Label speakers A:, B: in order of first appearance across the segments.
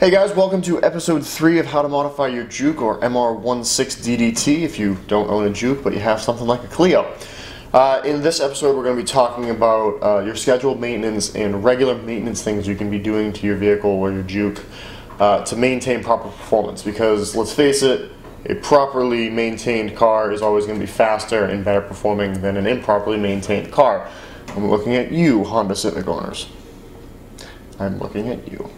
A: Hey guys, welcome to episode 3 of how to modify your Juke or MR16DDT if you don't own a Juke but you have something like a Clio. In this episode we're going to be talking about your scheduled maintenance and regular maintenance things you can be doing to your vehicle or your Juke to maintain proper performance, because let's face it, a properly maintained car is always going to be faster and better performing than an improperly maintained car. I'm looking at you, Honda Civic owners. I'm looking at you.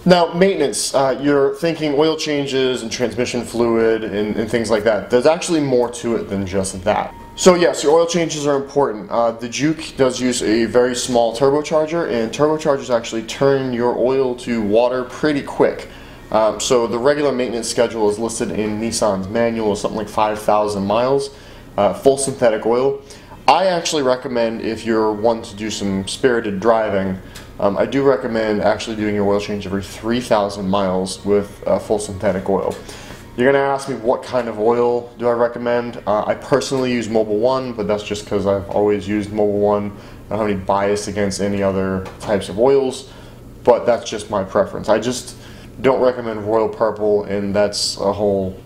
A: Now, maintenance, you're thinking oil changes and transmission fluid and things like that. There's actually more to it than just that. So yes, your oil changes are important. The Juke does use a very small turbocharger, and turbochargers actually turn your oil to water pretty quick. So the regular maintenance schedule is listed in Nissan's manual, something like 5,000 miles, full synthetic oil. I actually recommend, if you're one to do some spirited driving, I do recommend actually doing your oil change every 3,000 miles with full synthetic oil. You're going to ask me what kind of oil do I recommend. I personally use Mobil 1, but that's just because I've always used Mobil 1. I don't have any bias against any other types of oils, but that's just my preference. I just don't recommend Royal Purple, and that's a whole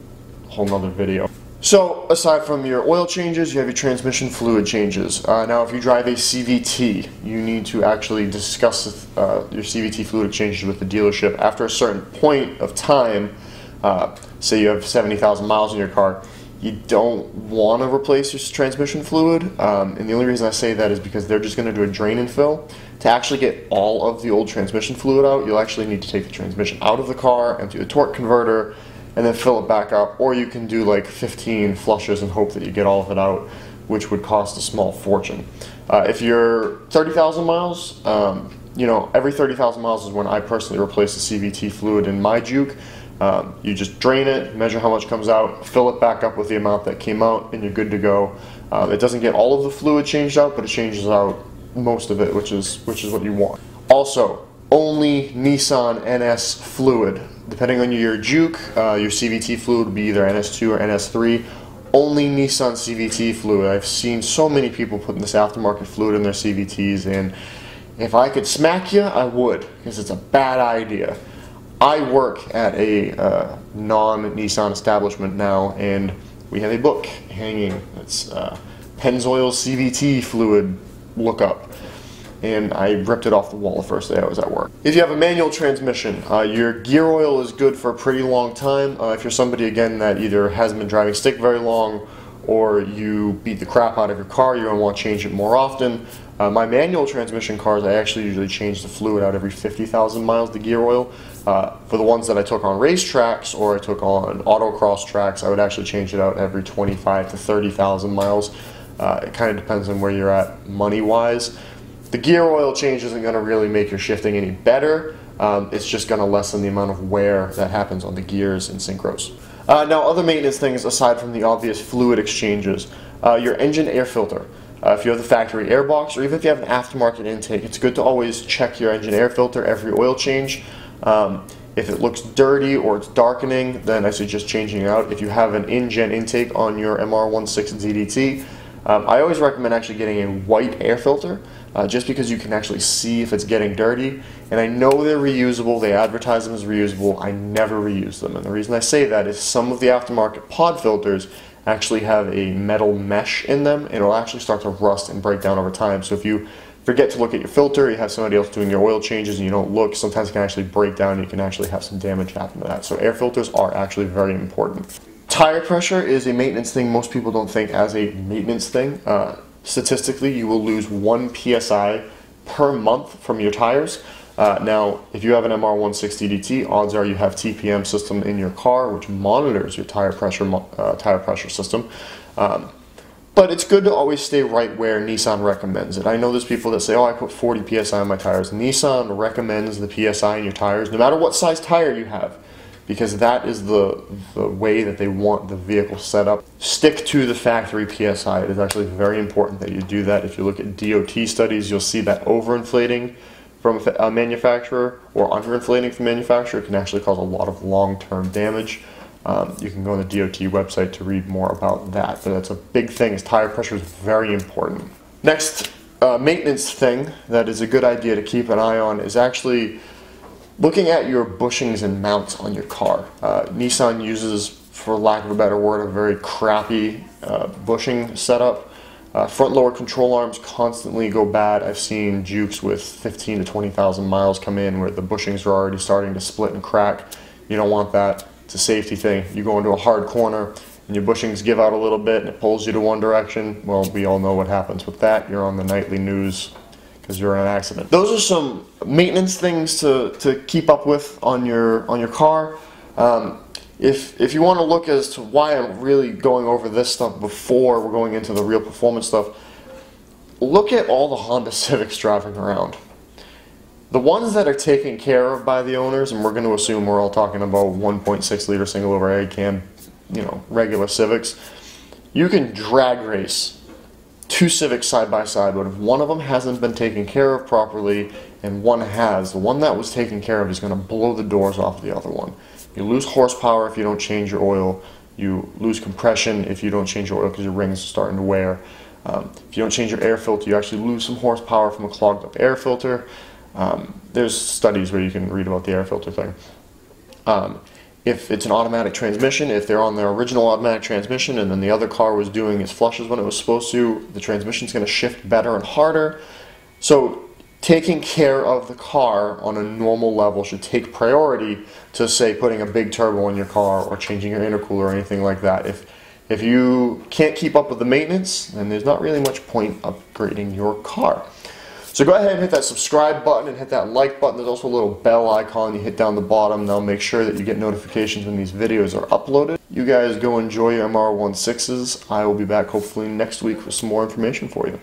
A: nother video. So aside from your oil changes, you have your transmission fluid changes. Now if you drive a CVT, you need to actually discuss your CVT fluid changes with the dealership. After a certain point of time, say you have 70,000 miles in your car, you don't want to replace your transmission fluid, and the only reason I say that is because they're just going to do a drain and fill. To actually get all of the old transmission fluid out, you'll actually need to take the transmission out of the car, empty the torque converter, and then fill it back up. Or you can do like 15 flushes and hope that you get all of it out, which would cost a small fortune. If you're 30,000 miles, every 30,000 miles is when I personally replace the CVT fluid in my Juke. You just drain it, measure how much comes out, fill it back up with the amount that came out, and you're good to go. It doesn't get all of the fluid changed out, but it changes out most of it, which is what you want. Also, only Nissan NS fluid. Depending on your Juke, your CVT fluid would be either NS2 or NS3. Only Nissan CVT fluid. I've seen so many people putting this aftermarket fluid in their CVTs, and if I could smack you, I would, because it's a bad idea. I work at a non-Nissan establishment now, and we have a book hanging. It's Pennzoil CVT fluid lookup. And I ripped it off the wall the first day I was at work. If you have a manual transmission, your gear oil is good for a pretty long time. If you're somebody, again, that either hasn't been driving stick very long or you beat the crap out of your car, you're going to want to change it more often. My manual transmission cars, I actually usually change the fluid out every 50,000 miles, the gear oil. For the ones that I took on racetracks or I took on autocross tracks, I would actually change it out every 25 to 30,000 miles. It kind of depends on where you're at money-wise. The gear oil change isn't going to really make your shifting any better. It's just going to lessen the amount of wear that happens on the gears and synchros. Now, other maintenance things aside from the obvious fluid exchanges, your engine air filter. If you have the factory air box, or even if you have an aftermarket intake, it's good to always check your engine air filter every oil change. If it looks dirty or it's darkening, then I suggest changing it out. If you have an in-gen intake on your MR16DDT, I always recommend actually getting a white air filter, just because you can actually see if it's getting dirty. And I know they're reusable, they advertise them as reusable, I never reuse them. And the reason I say that is some of the aftermarket pod filters actually have a metal mesh in them, and it'll actually start to rust and break down over time. So if you forget to look at your filter, you have somebody else doing your oil changes and you don't look, sometimes it can actually break down and you can actually have some damage happen to that. So air filters are actually very important. Tire pressure is a maintenance thing most people don't think as a maintenance thing. Statistically, you will lose 1 PSI per month from your tires. Now, if you have an MR16DDT, odds are you have TPM system in your car, which monitors your tire pressure system. But it's good to always stay right where Nissan recommends it. I know there's people that say, oh, I put 40 PSI on my tires. Nissan recommends the PSI in your tires, no matter what size tire you have, because that is the way that they want the vehicle set up. Stick to the factory PSI. It is actually very important that you do that. If you look at DOT studies, you'll see that overinflating from a manufacturer or underinflating from manufacturer can actually cause a lot of long-term damage. You can go on the DOT website to read more about that, but that's a big thing, is tire pressure is very important. Next maintenance thing that is a good idea to keep an eye on is actually looking at your bushings and mounts on your car. Nissan uses, for lack of a better word, a very crappy bushing setup. Front lower control arms constantly go bad. I've seen Jukes with 15 to 20,000 miles come in where the bushings are already starting to split and crack. You don't want that. It's a safety thing. You go into a hard corner and your bushings give out a little bit and it pulls you to one direction. Well, we all know what happens with that. You're on the nightly news because you're in an accident. Those are some maintenance things to keep up with on your car. If you want to look as to why I'm really going over this stuff before we're going into the real performance stuff, look at all the Honda Civics driving around. The ones that are taken care of by the owners, and we're going to assume we're all talking about 1.6 liter single overhead cam, regular Civics, you can drag race two Civics side by side, but if one of them hasn't been taken care of properly and one has, the one that was taken care of is going to blow the doors off the other one. You lose horsepower if you don't change your oil. You lose compression if you don't change your oil because your rings are starting to wear. If you don't change your air filter, you actually lose some horsepower from a clogged up air filter. There's studies where you can read about the air filter thing. If it's an automatic transmission, if they're on their original automatic transmission and then the other car was doing its flushes when it was supposed to, the transmission's going to shift better and harder. So taking care of the car on a normal level should take priority to, say, putting a big turbo in your car or changing your intercooler or anything like that. If you can't keep up with the maintenance, then there's not really much point upgrading your car. So go ahead and hit that subscribe button and hit that like button. There's also a little bell icon you hit down the bottom. That'll make sure that you get notifications when these videos are uploaded. You guys go enjoy your MR16s. I will be back hopefully next week with some more information for you.